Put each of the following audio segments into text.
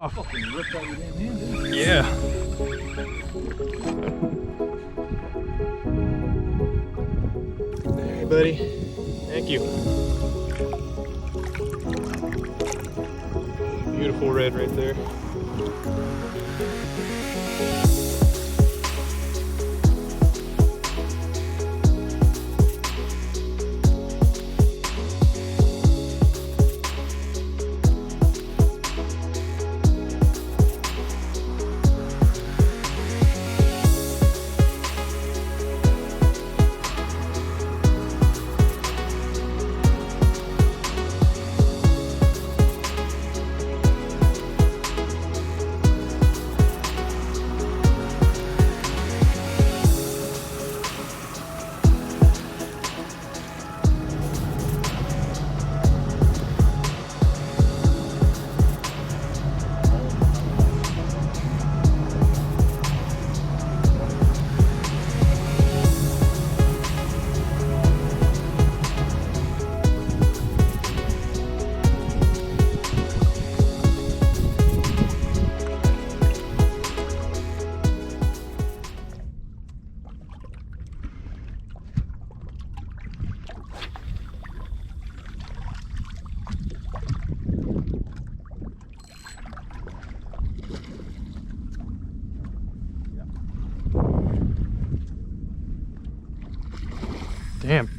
Fucking ripped out your damn hand, didn't it? Yeah. Hey, buddy. Thank you. Beautiful red right there. Damn,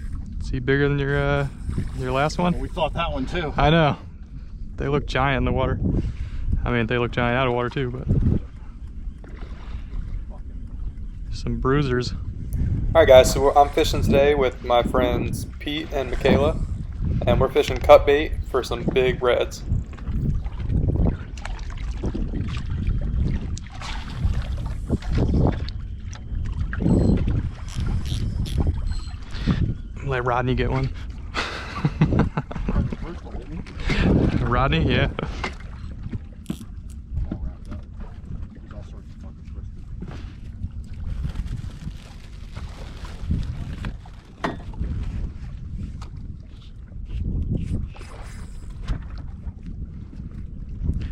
is he bigger than your last one? Well, we thought that one too. I know. They look giant in the water. I mean, they look giant out of water too, but some bruisers. All right, guys. So I'm fishing today with my friends Pete and Michaela, and we're fishing cut bait for some big reds. Let Rodney get one. Rodney, yeah.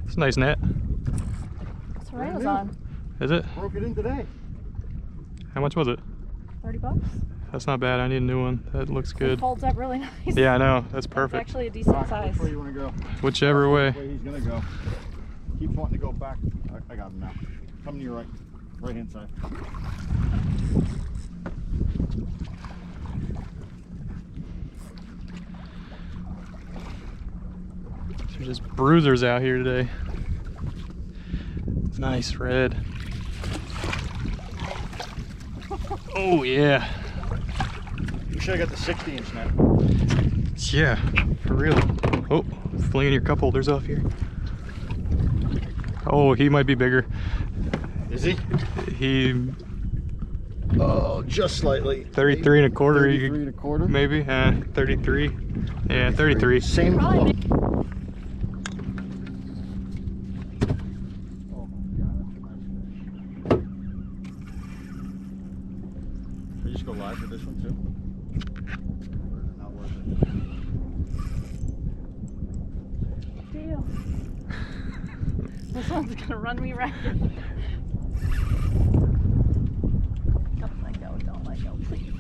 It's a nice net. That's what I was on. Is it? Broke it in today. How much was it? $30. That's not bad. I need a new one. That looks good. It folds up really nice. Yeah, I know. That's perfect. It's actually a decent size. Which way you want to go? Whichever way. Which way he's gonna go. Keep wanting to go back. I got him now. Come to your right. Right hand side. There's just bruisers out here today. Nice red. Oh yeah. You should have got the 60-inch net. Yeah, for real. Oh, flinging your cup holders off here. Oh, he might be bigger. Is he? He. Oh, just slightly. 33 and a quarter. 33 and a quarter? Maybe. 33. Yeah, 33. Same club. Oh my God, should I just go live with this one too? Or is it not worth it? Deal. This one's gonna run me ragged. Don't let go, don't let go, please.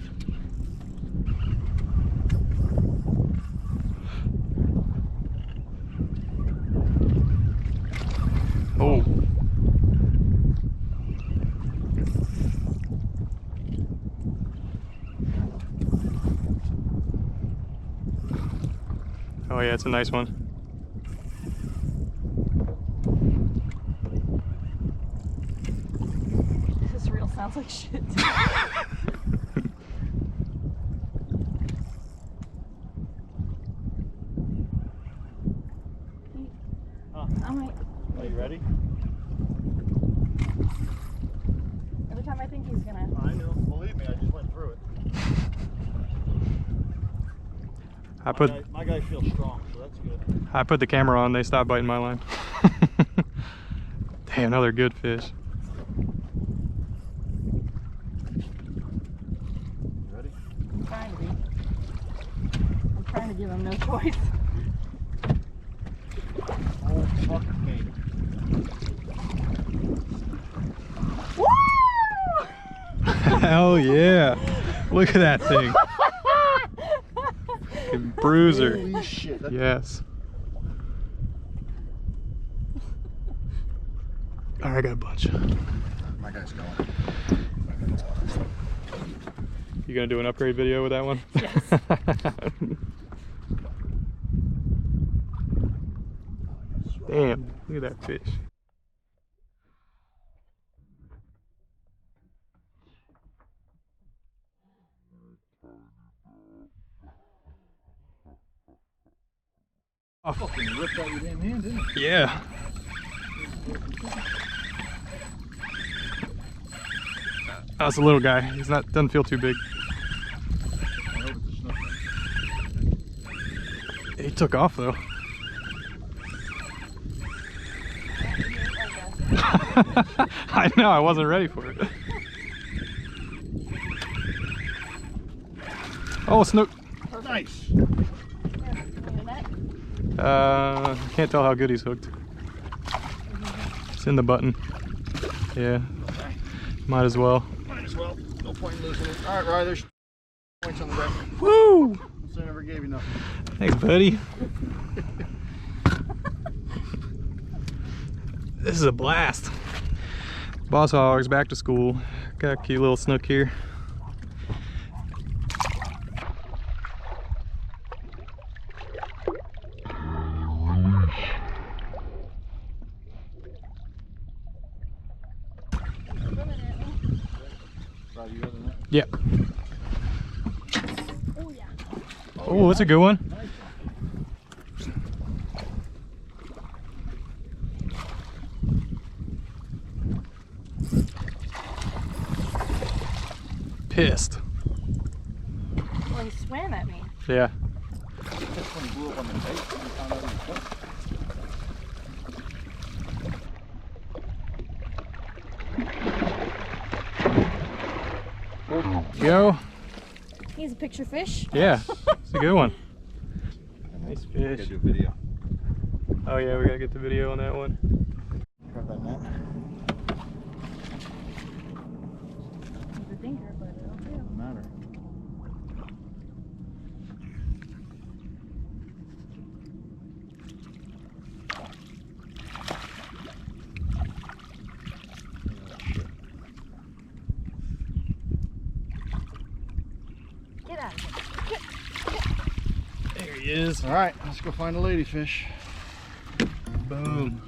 Oh. Oh yeah, it's a nice one. This reel sounds like shit. Alright. Are you ready? Every time I think he's gonna. I know. Believe me, I just went through it. My guy feels strong, so that's good. I put the camera on, they stopped biting my line. Damn, another good fish. You ready? I'm trying to be. I'm trying to give him no choice. Oh, fuck me. Hell yeah. Look at that thing. Fucking bruiser. Holy shit. Yes. Alright, I got a bunch. My guy's going. You gonna do an upgrade video with that one? Yes. Damn, look at that fish. Oh, fucking ripped out your damn hand, didn't it? Yeah. That's a little guy. He's not, doesn't feel too big. I hope it's a snook. He took off though. I know, I wasn't ready for it. Oh, snook. Nice. Can't tell how good he's hooked. It's in the button. Yeah. Might as well. Might as well. No point in losing it. All right, Ryan, there's points on the back. Woo! So I never gave you nothing. Thanks, buddy. This is a blast. Boss hogs back to school. Got a cute little snook here. Yeah. Oh yeah. Oh, that's a good one. Pissed. Well, he swam at me. Yeah. This one blew up on the bait and found out he was hooked. Go. He's a picture fish. Yeah, it's a good one. Nice We gotta fish. do a video. Oh yeah, we gotta get the video on that one. Grab that net. He's a dinker, but it'll do. Doesn't matter. Get out of here. There he is. All right, let's go find a ladyfish. Boom.